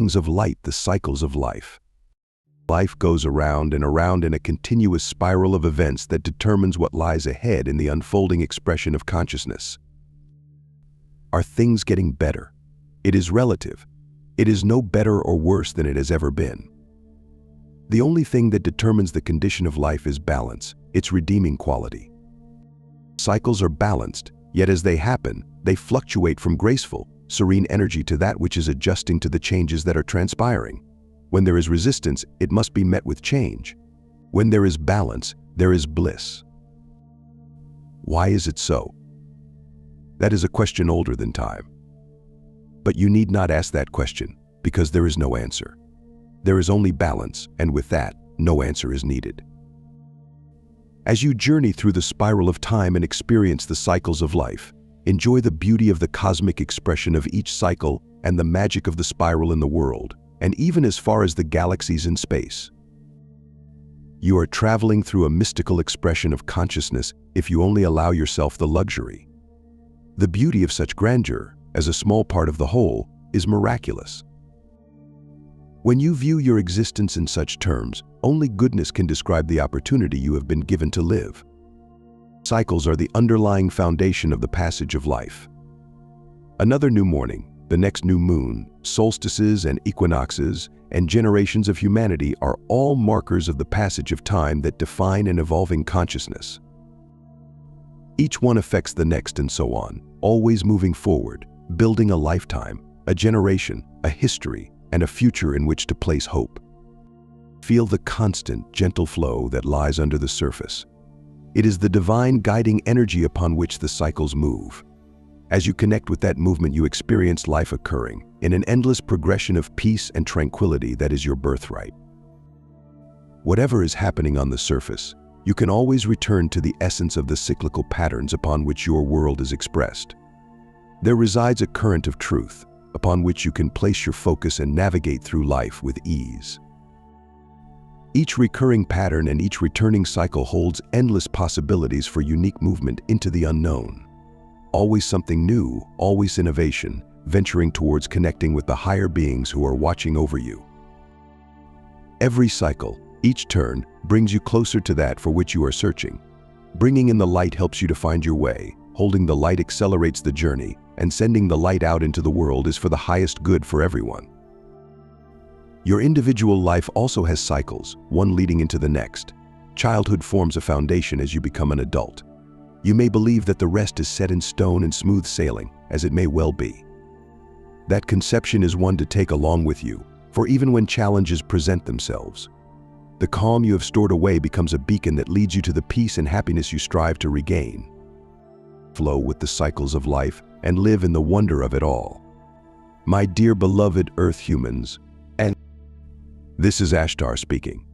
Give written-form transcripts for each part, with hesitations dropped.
beings of light, the cycles of life. Life goes around and around in a continuous spiral of events that determines what lies ahead in the unfolding expression of consciousness. Are things getting better? It is relative. It is no better or worse than it has ever been. The only thing that determines the condition of life is balance, its redeeming quality. Cycles are balanced, yet as they happen, they fluctuate from graceful, serene energy to that which is adjusting to the changes that are transpiring. When there is resistance, it must be met with change. When there is balance, there is bliss. Why is it so? That is a question older than time. But you need not ask that question, because there is no answer. There is only balance, and with that, no answer is needed. As you journey through the spiral of time and experience the cycles of life, enjoy the beauty of the cosmic expression of each cycle and the magic of the spiral in the world, and even as far as the galaxies in space. You are traveling through a mystical expression of consciousness if you only allow yourself the luxury. The beauty of such grandeur, as a small part of the whole, is miraculous. When you view your existence in such terms, only goodness can describe the opportunity you have been given to live. Cycles are the underlying foundation of the passage of life. Another new morning, the next new moon, solstices and equinoxes, and generations of humanity are all markers of the passage of time that define an evolving consciousness. Each one affects the next and so on, always moving forward, building a lifetime, a generation, a history, and a future in which to place hope. Feel the constant, gentle flow that lies under the surface. It is the divine guiding energy upon which the cycles move. As you connect with that movement, you experience life occurring in an endless progression of peace and tranquility that is your birthright. Whatever is happening on the surface, you can always return to the essence of the cyclical patterns upon which your world is expressed. There resides a current of truth upon which you can place your focus and navigate through life with ease. Each recurring pattern and each returning cycle holds endless possibilities for unique movement into the unknown. Always something new, always innovation, venturing towards connecting with the higher beings who are watching over you. Every cycle, each turn, brings you closer to that for which you are searching. Bringing in the light helps you to find your way. Holding the light accelerates the journey, and sending the light out into the world is for the highest good for everyone. Your individual life also has cycles, one leading into the next. Childhood forms a foundation as you become an adult. You may believe that the rest is set in stone and smooth sailing, as it may well be. That conception is one to take along with you, for even when challenges present themselves, the calm you have stored away becomes a beacon that leads you to the peace and happiness you strive to regain. Flow with the cycles of life and live in the wonder of it all. My dear beloved Earth humans, and this is Ashtar speaking.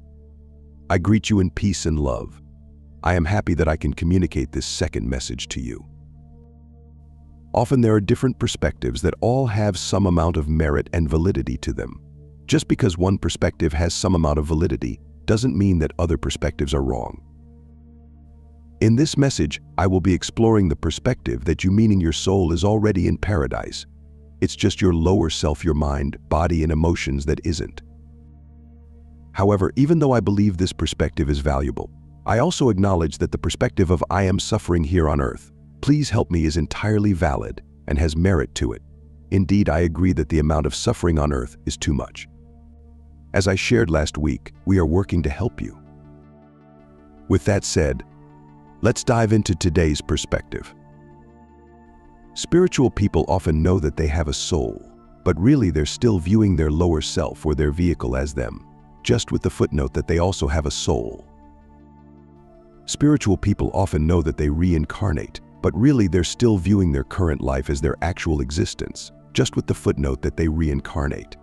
I greet you in peace and love. I am happy that I can communicate this second message to you. Often there are different perspectives that all have some amount of merit and validity to them. Just because one perspective has some amount of validity doesn't mean that other perspectives are wrong. In this message, I will be exploring the perspective that you, meaning your soul, is already in paradise. It's just your lower self, your mind, body, and emotions that isn't. However, even though I believe this perspective is valuable, I also acknowledge that the perspective of I am suffering here on earth, please help me, is entirely valid and has merit to it. Indeed, I agree that the amount of suffering on earth is too much. As I shared last week, we are working to help you. With that said, let's dive into today's perspective. Spiritual people often know that they have a soul, but really they're still viewing their lower self or their vehicle as them, just with the footnote that they also have a soul. Spiritual people often know that they reincarnate, but really they're still viewing their current life as their actual existence, just with the footnote that they reincarnate.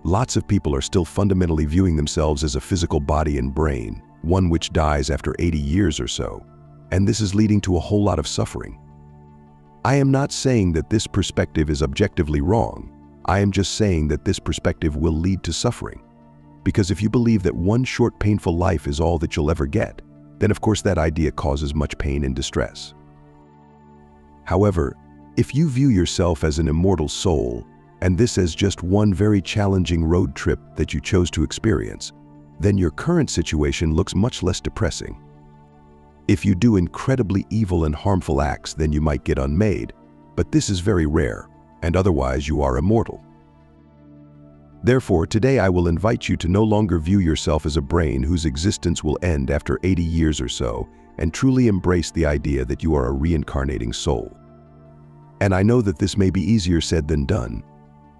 Lots of people are still fundamentally viewing themselves as a physical body and brain, one which dies after 80 years or so, and this is leading to a whole lot of suffering. I am not saying that this perspective is objectively wrong. I am just saying that this perspective will lead to suffering. Because if you believe that one short painful life is all that you'll ever get, then of course that idea causes much pain and distress. However, if you view yourself as an immortal soul, and this as just one very challenging road trip that you chose to experience, then your current situation looks much less depressing. If you do incredibly evil and harmful acts, then you might get unmade, but this is very rare, and otherwise you are immortal. Therefore, today I will invite you to no longer view yourself as a brain whose existence will end after 80 years or so, and truly embrace the idea that you are a reincarnating soul. And I know that this may be easier said than done,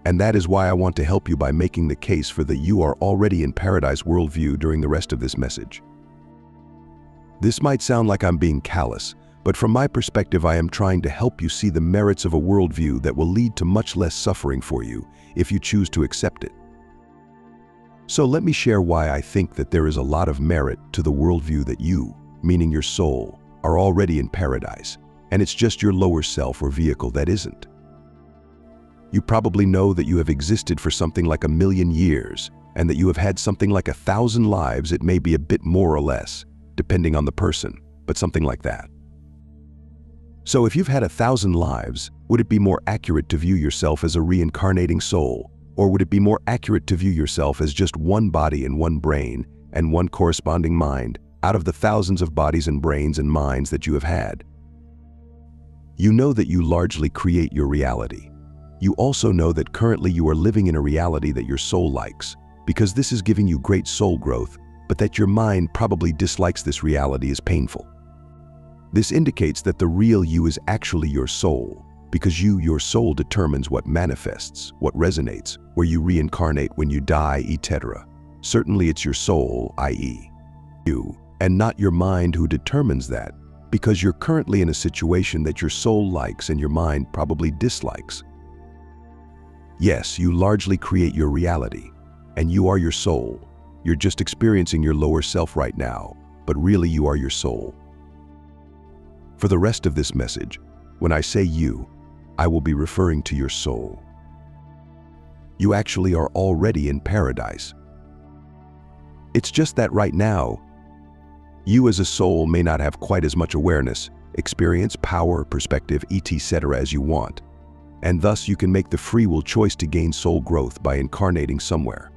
and that is why I want to help you by making the case for the "you are already in paradise" worldview during the rest of this message. This might sound like I'm being callous, but from my perspective I am trying to help you see the merits of a worldview that will lead to much less suffering for you if you choose to accept it. So let me share why I think that there is a lot of merit to the worldview that you, meaning your soul, are already in paradise, and it's just your lower self or vehicle that isn't. You probably know that you have existed for something like 1,000,000 years, and that you have had something like 1,000 lives. It may be a bit more or less, depending on the person, but something like that. So if you've had 1,000 lives, would it be more accurate to view yourself as a reincarnating soul, or would it be more accurate to view yourself as just one body and one brain and one corresponding mind out of the thousands of bodies and brains and minds that you have had? You know that you largely create your reality. You also know that currently you are living in a reality that your soul likes, because this is giving you great soul growth, but that your mind probably dislikes this reality as painful. This indicates that the real you is actually your soul, because your soul determines what manifests, what resonates, where you reincarnate when you die, etc. Certainly it's your soul, i.e. you, and not your mind who determines that, because you're currently in a situation that your soul likes and your mind probably dislikes. Yes, you largely create your reality, and you are your soul. You're just experiencing your lower self right now, but really you are your soul. For the rest of this message, when I say you, I will be referring to your soul. You actually are already in paradise. It's just that right now, you as a soul may not have quite as much awareness, experience, power, perspective, etc. as you want, and thus you can make the free will choice to gain soul growth by incarnating somewhere.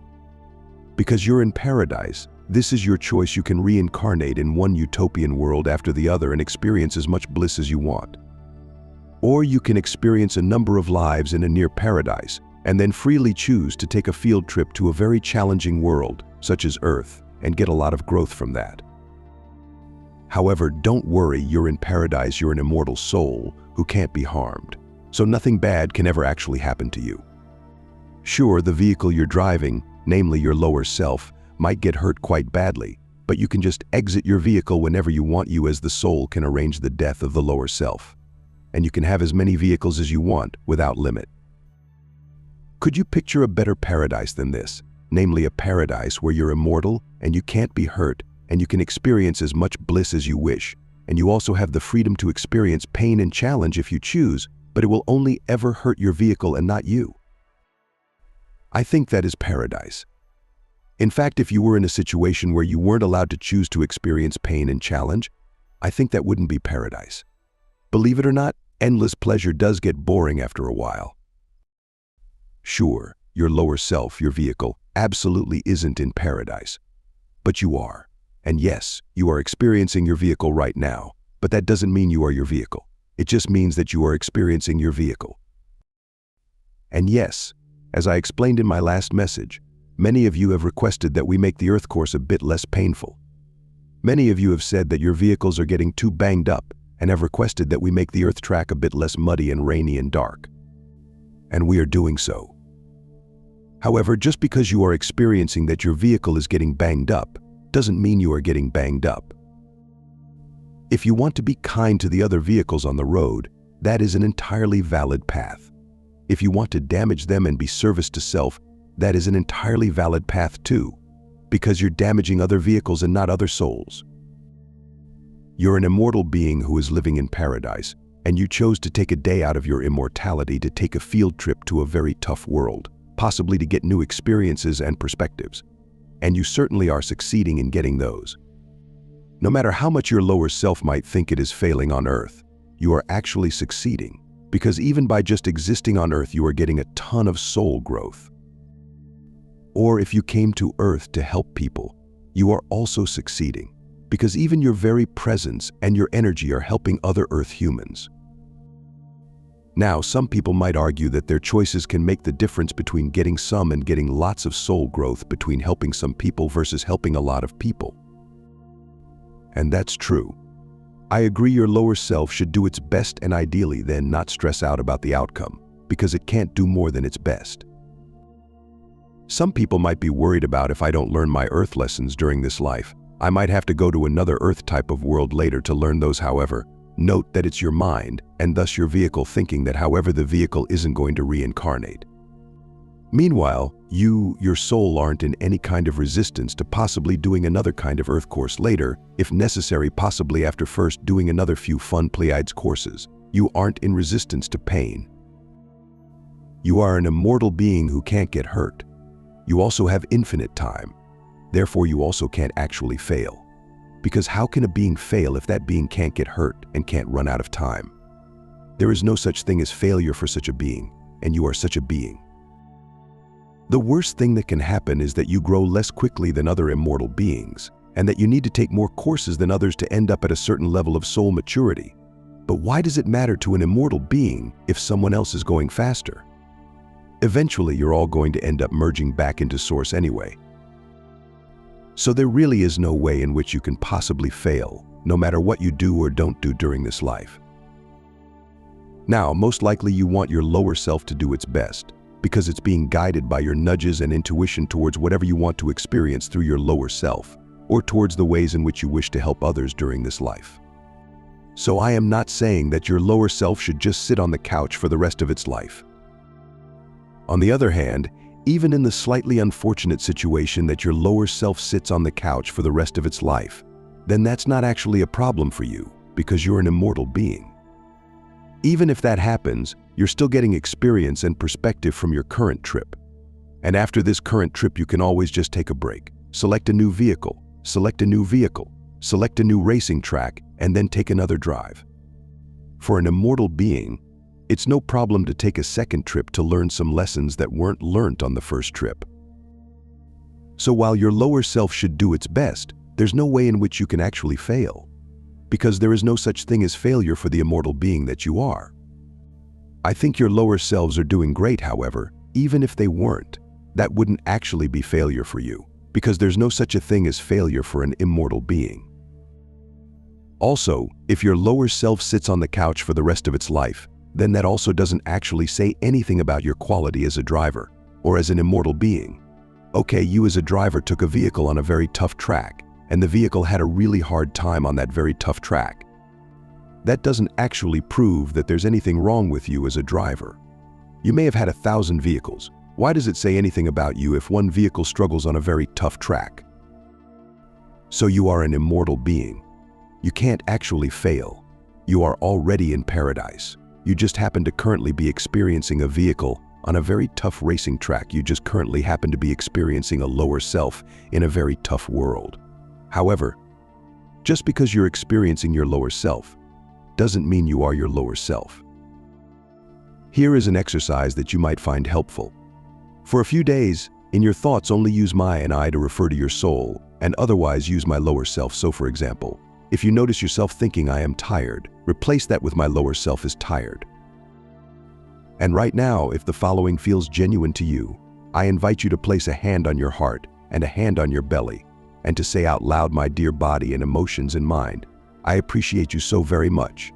Because you're in paradise, this is your choice. You can reincarnate in one utopian world after the other and experience as much bliss as you want. Or you can experience a number of lives in a near paradise and then freely choose to take a field trip to a very challenging world, such as Earth, and get a lot of growth from that. However, don't worry, you're in paradise. You're an immortal soul who can't be harmed, so nothing bad can ever actually happen to you. Sure, the vehicle you're driving, namely your lower self, might get hurt quite badly, but you can just exit your vehicle whenever you want. You as the soul can arrange the death of the lower self, and you can have as many vehicles as you want without limit. Could you picture a better paradise than this? Namely a paradise where you're immortal and you can't be hurt, and you can experience as much bliss as you wish, and you also have the freedom to experience pain and challenge if you choose, but it will only ever hurt your vehicle and not you. I think that is paradise. In fact, if you were in a situation where you weren't allowed to choose to experience pain and challenge, I think that wouldn't be paradise. Believe it or not, endless pleasure does get boring after a while. Sure, your lower self, your vehicle, absolutely isn't in paradise, but you are. And yes, you are experiencing your vehicle right now, but that doesn't mean you are your vehicle. It just means that you are experiencing your vehicle. And yes, as I explained in my last message, many of you have requested that we make the Earth course a bit less painful. Many of you have said that your vehicles are getting too banged up and have requested that we make the Earth track a bit less muddy and rainy and dark. And we are doing so. However, just because you are experiencing that your vehicle is getting banged up, doesn't mean you are getting banged up. If you want to be kind to the other vehicles on the road, that is an entirely valid path. If you want to damage them and be service to self, that is an entirely valid path too, because you're damaging other vehicles and not other souls. You're an immortal being who is living in paradise, and you chose to take a day out of your immortality to take a field trip to a very tough world, possibly to get new experiences and perspectives. And you certainly are succeeding in getting those. No matter how much your lower self might think it is failing on Earth, you are actually succeeding, because even by just existing on Earth, you are getting a ton of soul growth. Or if you came to Earth to help people, you are also succeeding, because even your very presence and your energy are helping other Earth humans. Now, some people might argue that their choices can make the difference between getting some and getting lots of soul growth, between helping some people versus helping a lot of people. And that's true. I agree your lower self should do its best and ideally then not stress out about the outcome, because it can't do more than its best. Some people might be worried about, if I don't learn my Earth lessons during this life, I might have to go to another Earth type of world later to learn those. However, note that it's your mind, and thus your vehicle, thinking that however the vehicle isn't going to reincarnate. Meanwhile, your soul aren't in any kind of resistance to possibly doing another kind of Earth course later, if necessary, possibly after first doing another few fun Pleiades courses. You aren't in resistance to pain. You are an immortal being who can't get hurt. You also have infinite time. Therefore, you also can't actually fail. Because how can a being fail if that being can't get hurt and can't run out of time? There is no such thing as failure for such a being, and you are such a being. The worst thing that can happen is that you grow less quickly than other immortal beings, and that you need to take more courses than others to end up at a certain level of soul maturity. But why does it matter to an immortal being if someone else is going faster? Eventually, you're all going to end up merging back into Source anyway. So there really is no way in which you can possibly fail, no matter what you do or don't do during this life. Now, most likely you want your lower self to do its best, because it's being guided by your nudges and intuition towards whatever you want to experience through your lower self, or towards the ways in which you wish to help others during this life. So I am not saying that your lower self should just sit on the couch for the rest of its life. On the other hand, even in the slightly unfortunate situation that your lower self sits on the couch for the rest of its life, then that's not actually a problem for you, because you're an immortal being. Even if that happens, you're still getting experience and perspective from your current trip. And after this current trip, you can always just take a break, select a new vehicle, select a new racing track, and then take another drive. For an immortal being, it's no problem to take a second trip to learn some lessons that weren't learnt on the first trip. So while your lower self should do its best, there's no way in which you can actually fail, because there is no such thing as failure for the immortal being that you are. I think your lower selves are doing great, however, even if they weren't, that wouldn't actually be failure for you, because there's no such a thing as failure for an immortal being. Also, if your lower self sits on the couch for the rest of its life, then that also doesn't actually say anything about your quality as a driver, or as an immortal being. Okay, you as a driver took a vehicle on a very tough track, and the vehicle had a really hard time on that very tough track. That doesn't actually prove that there's anything wrong with you as a driver. You may have had 1,000 vehicles. Why does it say anything about you if one vehicle struggles on a very tough track? So you are an immortal being. You can't actually fail. You are already in paradise. You just happen to currently be experiencing a vehicle on a very tough racing track. You just currently happen to be experiencing a lower self in a very tough world. However, just because you're experiencing your lower self doesn't mean you are your lower self. Here is an exercise that you might find helpful. For a few days, in your thoughts, only use my and I to refer to your soul, and otherwise use my lower self. So for example, if you notice yourself thinking I am tired, replace that with my lower self is tired. And right now, if the following feels genuine to you, I invite you to place a hand on your heart and a hand on your belly, and to say out loud, my dear body and emotions and mind, I appreciate you so very much.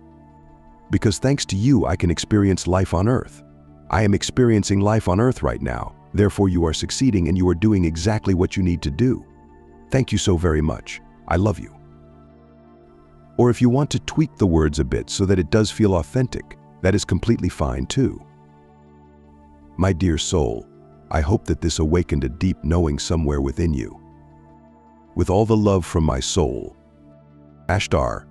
Because thanks to you, I can experience life on Earth. I am experiencing life on Earth right now. Therefore, you are succeeding and you are doing exactly what you need to do. Thank you so very much. I love you. Or if you want to tweak the words a bit so that it does feel authentic, that is completely fine too. My dear soul, I hope that this awakened a deep knowing somewhere within you. With all the love from my soul, Ashtar.